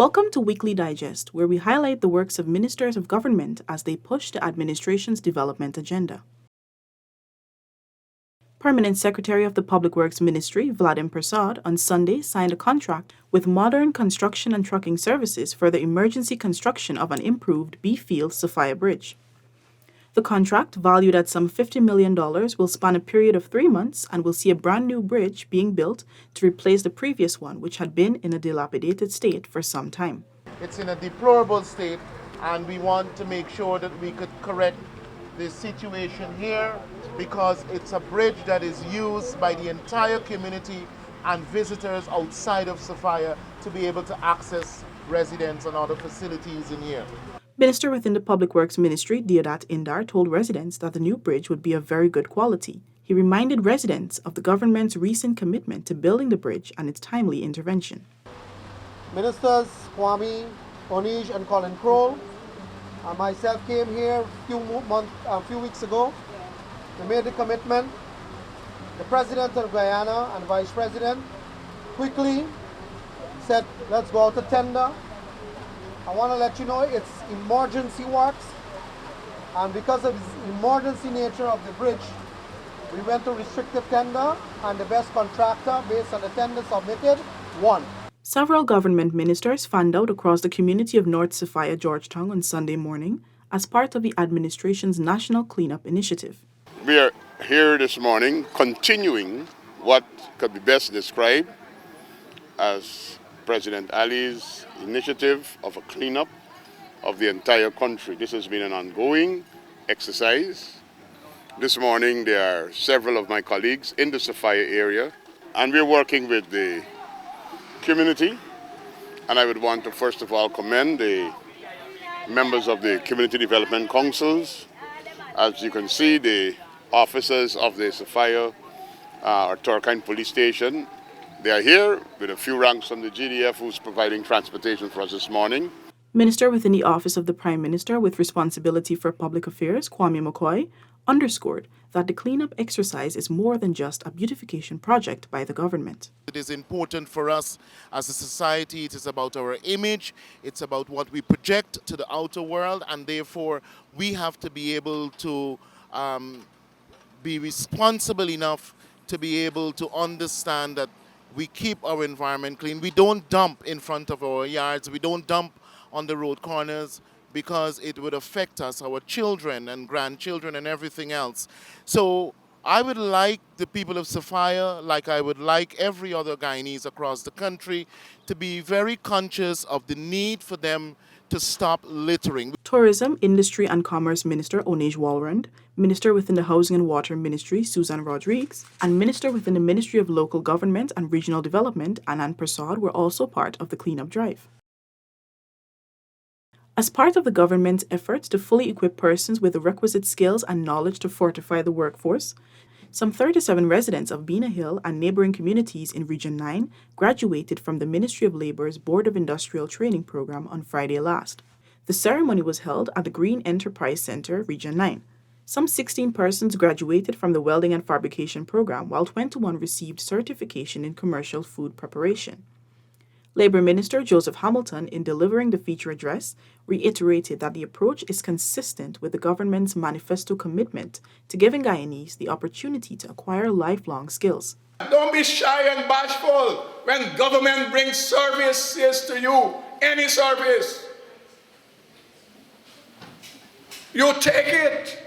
Welcome to Weekly Digest, where we highlight the works of ministers of government as they push the administration's development agenda. Permanent Secretary of the Public Works Ministry, Vladim Prasad, on Sunday signed a contract with Modern Construction and Trucking Services for the emergency construction of an improved B-Field Sophia Bridge. The contract, valued at some $50 million, will span a period of 3 months and will see a brand new bridge being built to replace the previous one, which had been in a dilapidated state for some time. It's in a deplorable state, and we want to make sure that we could correct the situation here because it's a bridge that is used by the entire community and visitors outside of Sophia to be able to access residents and other facilities in here. Minister within the Public Works Ministry, Deodat Indar, told residents that the new bridge would be of very good quality. He reminded residents of the government's recent commitment to building the bridge and its timely intervention. Ministers Kwame, Onish and Colin Crowell and myself came here a few weeks ago. We made the commitment. The President of Guyana and Vice President quickly said, let's go out to tender. I want to let you know it's emergency works, and because of the emergency nature of the bridge, we went to restrictive tender, and the best contractor based on the tender submitted won. Several government ministers fanned out across the community of North Sophia, Georgetown on Sunday morning as part of the administration's National Cleanup Initiative. We are here this morning continuing what could be best described as President Ali's initiative of a cleanup of the entire country. This has been an ongoing exercise. This morning there are several of my colleagues in the Sophia area, and we're working with the community, and I would want to first of all commend the members of the community development councils. As you can see, the officers of the Sophia or Turkine police station, they are here with a few ranks from the GDF who's providing transportation for us this morning. Minister within the Office of the Prime Minister with responsibility for public affairs, Kwame McCoy, underscored that the cleanup exercise is more than just a beautification project by the government. It is important for us as a society. It is about our image. It's about what we project to the outer world, and therefore we have to be able to be responsible enough to be able to understand that we keep our environment clean. We don't dump in front of our yards. We don't dump on the road corners because it would affect us, our children and grandchildren and everything else. So I would like the people of Sophia, like I would like every other Guyanese across the country, to be very conscious of the need for them to stop littering. Tourism, Industry and Commerce Minister Onej Walrand, Minister within the Housing and Water Ministry Susan Rodriguez, and Minister within the Ministry of Local Government and Regional Development Anand Prasad were also part of the cleanup drive. As part of the government's efforts to fully equip persons with the requisite skills and knowledge to fortify the workforce, some 37 residents of Bena Hill and neighboring communities in Region 9 graduated from the Ministry of Labor's Board of Industrial Training Program on Friday last. The ceremony was held at the Green Enterprise Center, Region 9. Some 16 persons graduated from the Welding and Fabrication Program, while 21 received certification in commercial food preparation. Labour Minister Joseph Hamilton, in delivering the feature address, reiterated that the approach is consistent with the government's manifesto commitment to giving Guyanese the opportunity to acquire lifelong skills. Don't be shy and bashful when government brings services to you, any service. You take it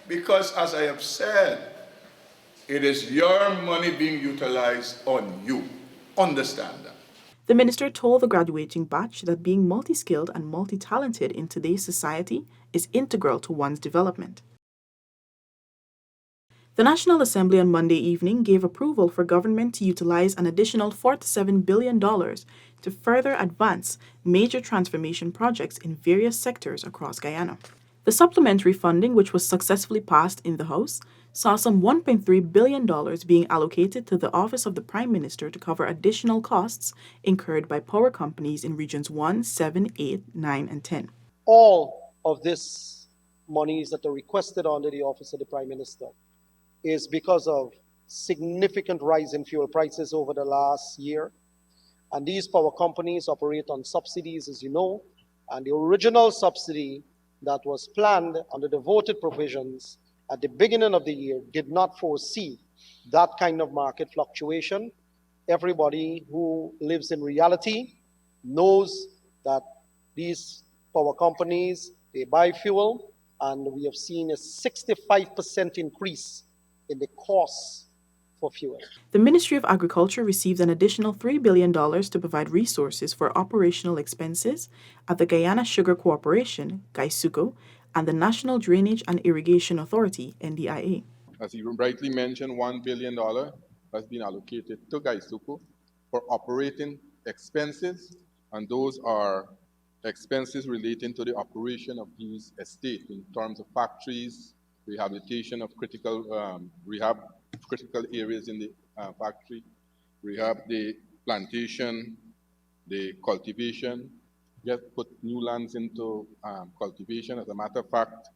because, as I have said, it is your money being utilized on you. Understand that. The minister told the graduating batch that being multi-skilled and multi-talented in today's society is integral to one's development. The National Assembly on Monday evening gave approval for government to utilize an additional $47 billion to further advance major transformation projects in various sectors across Guyana. The supplementary funding, which was successfully passed in the House, saw some $1.3 billion being allocated to the Office of the Prime Minister to cover additional costs incurred by power companies in Regions 1, 7, 8, 9, and 10. All of this monies that are requested under the Office of the Prime Minister is because of significant rise in fuel prices over the last year, And these power companies operate on subsidies, as you know, and the original subsidy that was planned under the voted provisions at the beginning of the year did not foresee that kind of market fluctuation. Everybody who lives in reality knows that these power companies, they buy fuel, and we have seen a 65% increase in the cost for fuel. The Ministry of Agriculture received an additional $3 billion to provide resources for operational expenses at the Guyana Sugar Corporation, GAISUCO, and the National Drainage and Irrigation Authority, NDIA. As you rightly mentioned, $1 billion has been allocated to GAISUCO for operating expenses, and those are expenses relating to the operation of these estates in terms of factories, rehabilitation of critical critical areas in the factory, rehab the plantation, the cultivation, just put new lands into cultivation. As a matter of fact,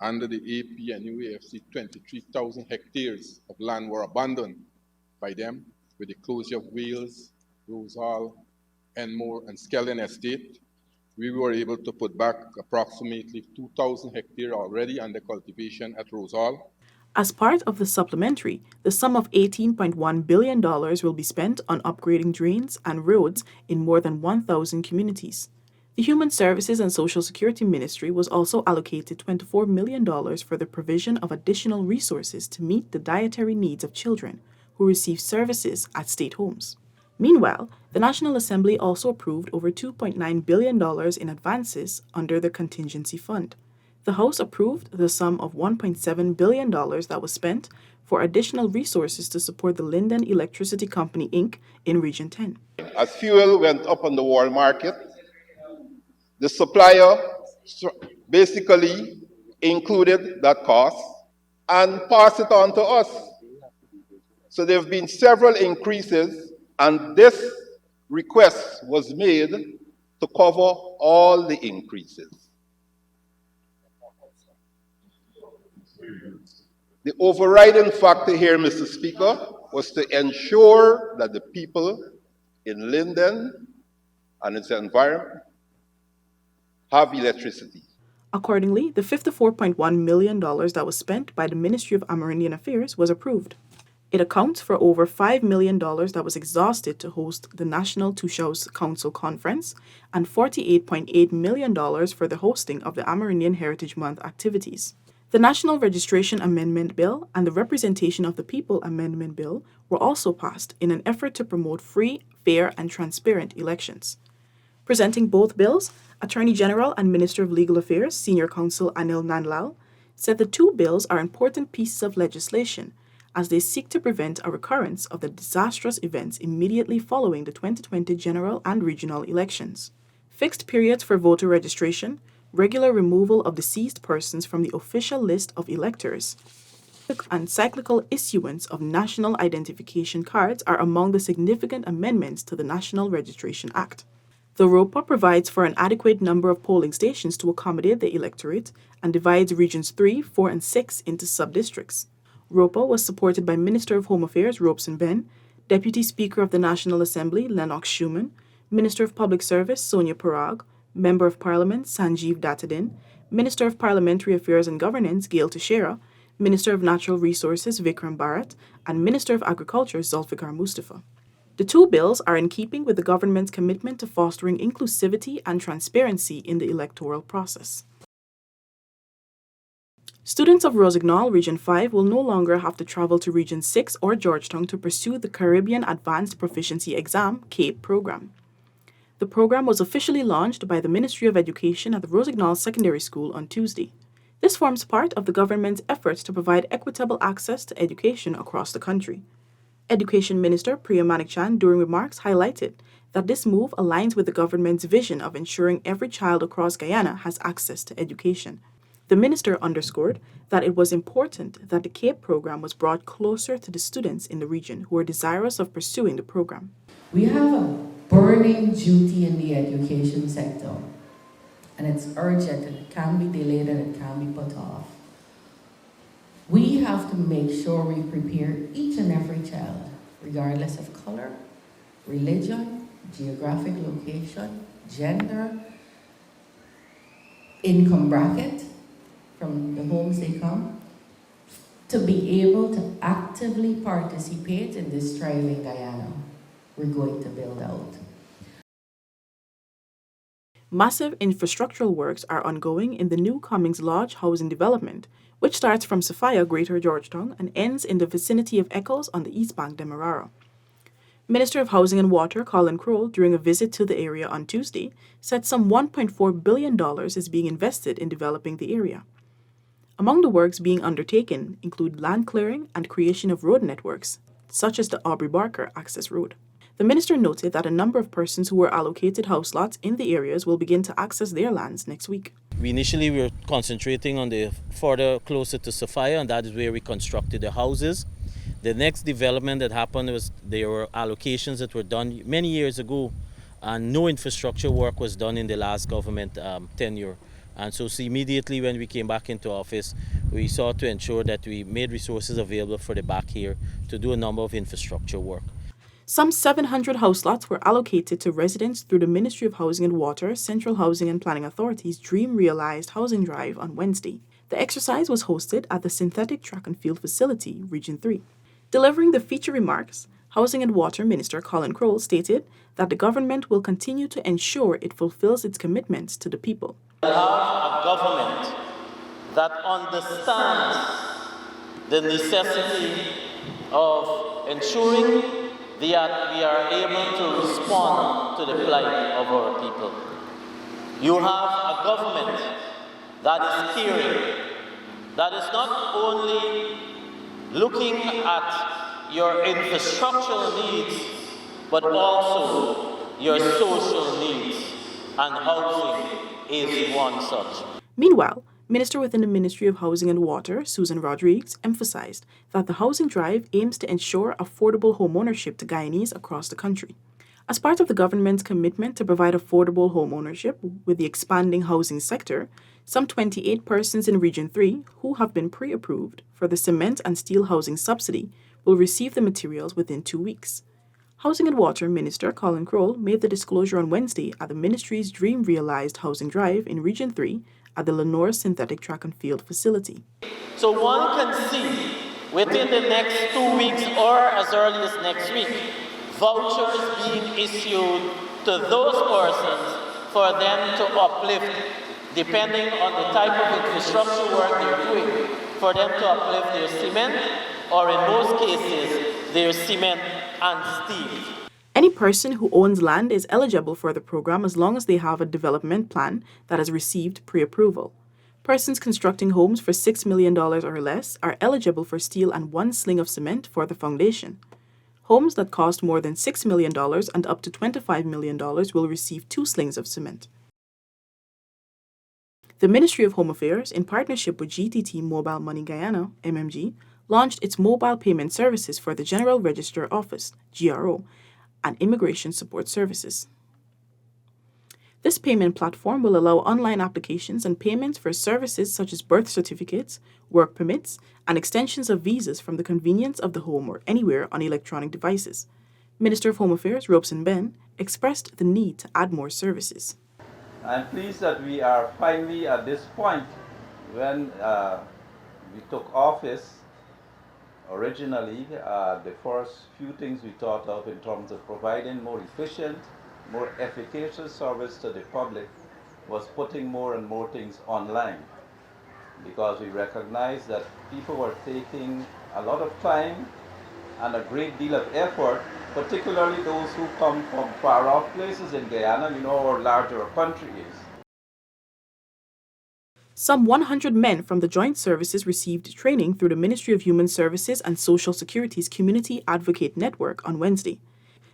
under the AP and UAFC, 23,000 hectares of land were abandoned by them with the closure of Wales, Rosal, Enmore, and Skellin Estate. We were able to put back approximately 2,000 hectares already under cultivation at Rosal. As part of the supplementary, the sum of $18.1 billion will be spent on upgrading drains and roads in more than 1,000 communities. The Human Services and Social Security Ministry was also allocated $24 million for the provision of additional resources to meet the dietary needs of children who receive services at state homes. Meanwhile, the National Assembly also approved over $2.9 billion in advances under the contingency fund. The House approved the sum of $1.7 billion that was spent for additional resources to support the Linden Electricity Company, Inc. in Region 10. As fuel went up on the world market, the supplier basically included that cost and passed it on to us. So there have been several increases, and this request was made to cover all the increases. The overriding factor here, Mr. Speaker, was to ensure that the people in Linden and its environment have electricity. Accordingly, the $54.1 million that was spent by the Ministry of Amerindian Affairs was approved. It accounts for over $5 million that was exhausted to host the National Tushaus Council Conference and $48.8 million for the hosting of the Amerindian Heritage Month activities. The National Registration Amendment Bill and the Representation of the People Amendment Bill were also passed in an effort to promote free, fair, and transparent elections. Presenting both bills, Attorney General and Minister of Legal Affairs, Senior Counsel Anil Nandlal, said the two bills are important pieces of legislation as they seek to prevent a recurrence of the disastrous events immediately following the 2020 general and regional elections. Fixed periods for voter registration, regular removal of deceased persons from the official list of electors, and cyclical issuance of national identification cards are among the significant amendments to the National Registration Act. The ROPA provides for an adequate number of polling stations to accommodate the electorate and divides Regions 3, 4, and 6 into sub-districts. ROPA was supported by Minister of Home Affairs Robeson Ben, Deputy Speaker of the National Assembly Lennox Schumann, Minister of Public Service Sonia Parag, Member of Parliament Sanjeev Dattadin, Minister of Parliamentary Affairs and Governance Gail Teixeira, Minister of Natural Resources Vikram Bharat, and Minister of Agriculture Zulfikar Mustafa. The two bills are in keeping with the government's commitment to fostering inclusivity and transparency in the electoral process. Students of Rossignol Region 5 will no longer have to travel to Region 6 or Georgetown to pursue the Caribbean Advanced Proficiency Exam (CAPE) program. The program was officially launched by the Ministry of Education at the Rossignol Secondary School on Tuesday. This forms part of the government's efforts to provide equitable access to education across the country. Education Minister Priya Manikchand, during remarks, highlighted that this move aligns with the government's vision of ensuring every child across Guyana has access to education. The minister underscored that it was important that the CAPE program was brought closer to the students in the region who are desirous of pursuing the program. We have a burning duty in the education sector, and it's urgent, and it can be delayed, and it can be put off. We have to make sure we prepare each and every child, regardless of color, religion, geographic location, gender, income bracket from the homes they come, to be able to actively participate in this thriving Guyana we're going to build out. Massive infrastructural works are ongoing in the new Cummings Lodge housing development, which starts from Sophia, Greater Georgetown, and ends in the vicinity of Eccles on the East Bank, Demerara. Minister of Housing and Water Colin Crowell, during a visit to the area on Tuesday, said some $1.4 billion is being invested in developing the area. Among the works being undertaken include land clearing and creation of road networks, such as the Aubrey Barker Access Road. The minister noted that a number of persons who were allocated house lots in the areas will begin to access their lands next week. We were concentrating on the further closer to Sophia, and that is where we constructed the houses. The next development that happened was there were allocations that were done many years ago, and no infrastructure work was done in the last government tenure. And so immediately when we came back into office, we sought to ensure that we made resources available for the back here to do a number of infrastructure work. Some 700 house lots were allocated to residents through the Ministry of Housing and Water, Central Housing and Planning Authority's Dream Realized Housing Drive on Wednesday. The exercise was hosted at the Synthetic Track and Field Facility, Region 3. Delivering the feature remarks, Housing and Water Minister Colin Crowell stated that the government will continue to ensure it fulfills its commitments to the people. We have a government that understands the necessity of ensuring that we are able to respond to the plight of our people. You have a government that is caring, that is not only looking at your infrastructural needs, but also your social needs, and housing is one such. Meanwhile, Minister within the Ministry of Housing and Water, Susan Rodriguez, emphasized that the housing drive aims to ensure affordable homeownership to Guyanese across the country. As part of the government's commitment to provide affordable homeownership with the expanding housing sector, some 28 persons in Region 3 who have been pre-approved for the cement and steel housing subsidy will receive the materials within 2 weeks. Housing and Water Minister Colin Crowell made the disclosure on Wednesday at the ministry's Dream Realized Housing Drive in Region 3 at the Lenore Synthetic Track and Field Facility. So one can see within the next 2 weeks or as early as next week, vouchers being issued to those persons for them to uplift, depending on the type of infrastructure work they're doing, for them to uplift their cement, or in most cases, their cement and steel. Any person who owns land is eligible for the program as long as they have a development plan that has received pre-approval. Persons constructing homes for $6 million or less are eligible for steel and 1 sling of cement for the foundation. Homes that cost more than $6 million and up to $25 million will receive 2 slings of cement. The Ministry of Home Affairs, in partnership with GTT Mobile Money Guyana, MMG, launched its mobile payment services for the General Register Office, GRO, and Immigration Support Services. This payment platform will allow online applications and payments for services such as birth certificates, work permits, and extensions of visas from the convenience of the home or anywhere on electronic devices. Minister of Home Affairs Robeson Ben expressed the need to add more services. I'm pleased that we are finally at this point when we took office. Originally, the first few things we thought of in terms of providing more efficient, more efficacious service to the public was putting more and more things online, because we recognized that people were taking a lot of time and a great deal of effort, particularly those who come from far off places in Guyana. You know how large our country is. Some 100 men from the joint services received training through the Ministry of Human Services and Social Security's Community Advocate Network on Wednesday.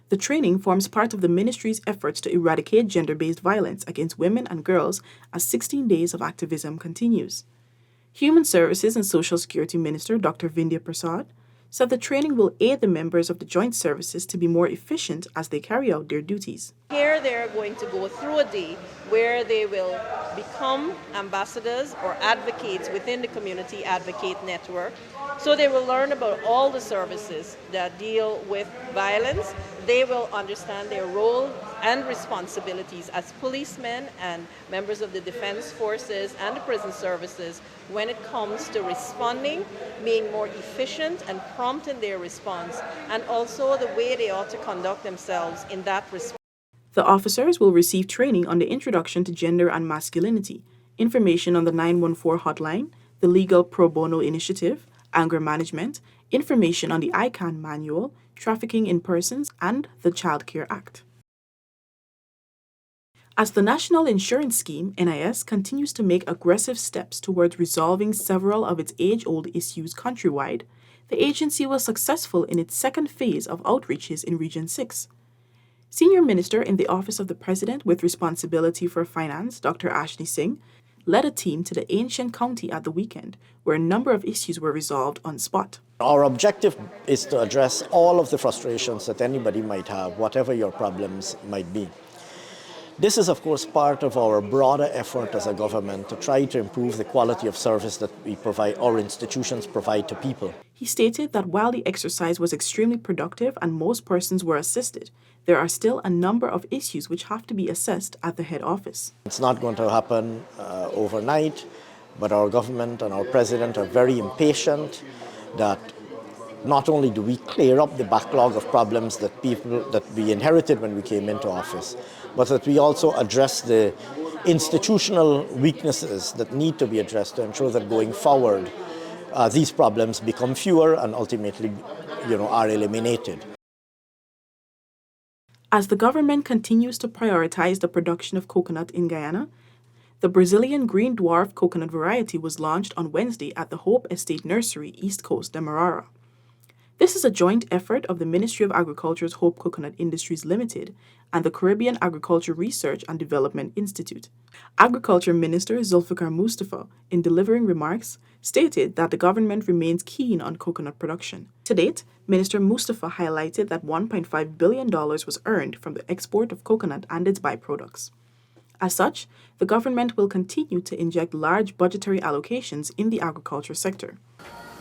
The training forms part of the ministry's efforts to eradicate gender-based violence against women and girls as 16 days of activism continues. Human Services and Social Security Minister Dr. Vindhya Prasad said the training will aid the members of the joint services to be more efficient as they carry out their duties. Here they're going to go through a day where they will become ambassadors or advocates within the community advocate network. So they will learn about all the services that deal with violence. They will understand their role and responsibilities as policemen and members of the defense forces and the prison services when it comes to responding, being more efficient and prompt in their response, and also the way they ought to conduct themselves in that response. The officers will receive training on the introduction to gender and masculinity, information on the 914 hotline, the legal pro bono initiative, anger management, information on the ICANN manual, trafficking in persons, and the Child Care Act. As the National Insurance Scheme, NIS, continues to make aggressive steps towards resolving several of its age-old issues countrywide, the agency was successful in its second phase of outreaches in Region 6. Senior Minister in the Office of the President with responsibility for finance, Dr. Ashley Singh, led a team to the ancient county at the weekend, where a number of issues were resolved on spot. Our objective is to address all of the frustrations that anybody might have, whatever your problems might be. This is, of course, part of our broader effort as a government to try to improve the quality of service that we provide, our institutions provide to people. He stated that while the exercise was extremely productive and most persons were assisted, there are still a number of issues which have to be assessed at the head office. It's not going to happen overnight, but our government and our president are very impatient that not only do we clear up the backlog of problems that we inherited when we came into office, but that we also address the institutional weaknesses that need to be addressed to ensure that going forward, these problems become fewer and ultimately, are eliminated. As the government continues to prioritize the production of coconut in Guyana, the Brazilian green dwarf coconut variety was launched on Wednesday at the Hope Estate Nursery, East Coast, Demerara. This is a joint effort of the Ministry of Agriculture's Hope Coconut Industries Limited and the Caribbean Agriculture Research and Development Institute. Agriculture Minister Zulfikar Mustafa, in delivering remarks, stated that the government remains keen on coconut production. To date, Minister Mustafa highlighted that $1.5 billion was earned from the export of coconut and its byproducts. As such, the government will continue to inject large budgetary allocations in the agriculture sector.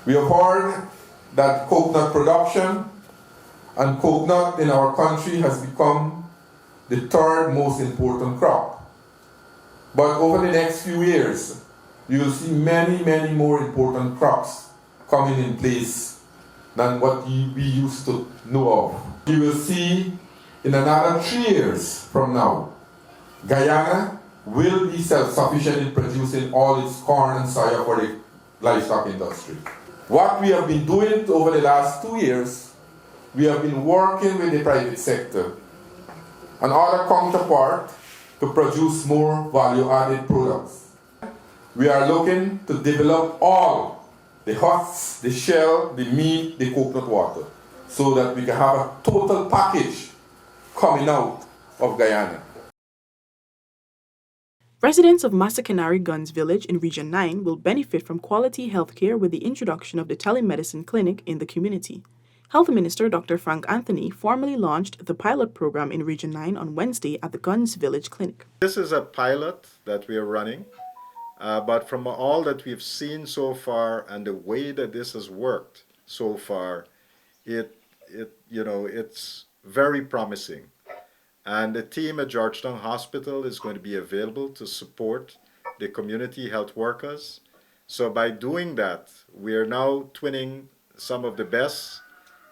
We have heard that coconut production and coconut in our country has become the third most important crop. But over the next few years, you will see many, many more important crops coming in place than what we used to know of. You will see in another 3 years from now, Guyana will be self-sufficient in producing all its corn and soya for the livestock industry. What we have been doing over the last 2 years, we have been working with the private sector and other counterpart to produce more value-added products. We are looking to develop all the husks, the shell, the meat, the coconut water, so that we can have a total package coming out of Guyana. Residents of Masakanari Guns Village in Region 9 will benefit from quality healthcare with the introduction of the telemedicine clinic in the community. Health Minister Dr. Frank Anthony formally launched the pilot program in Region 9 on Wednesday at the Guns Village Clinic. This is a pilot that we are running, but from all that we've seen so far and the way that this has worked so far, it's very promising. And the team at Georgetown Hospital is going to be available to support the community health workers. So by doing that, we are now twinning some of the best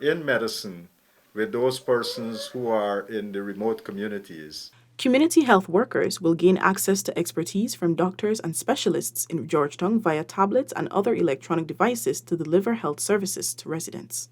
in medicine with those persons who are in the remote communities. Community health workers will gain access to expertise from doctors and specialists in Georgetown via tablets and other electronic devices to deliver health services to residents.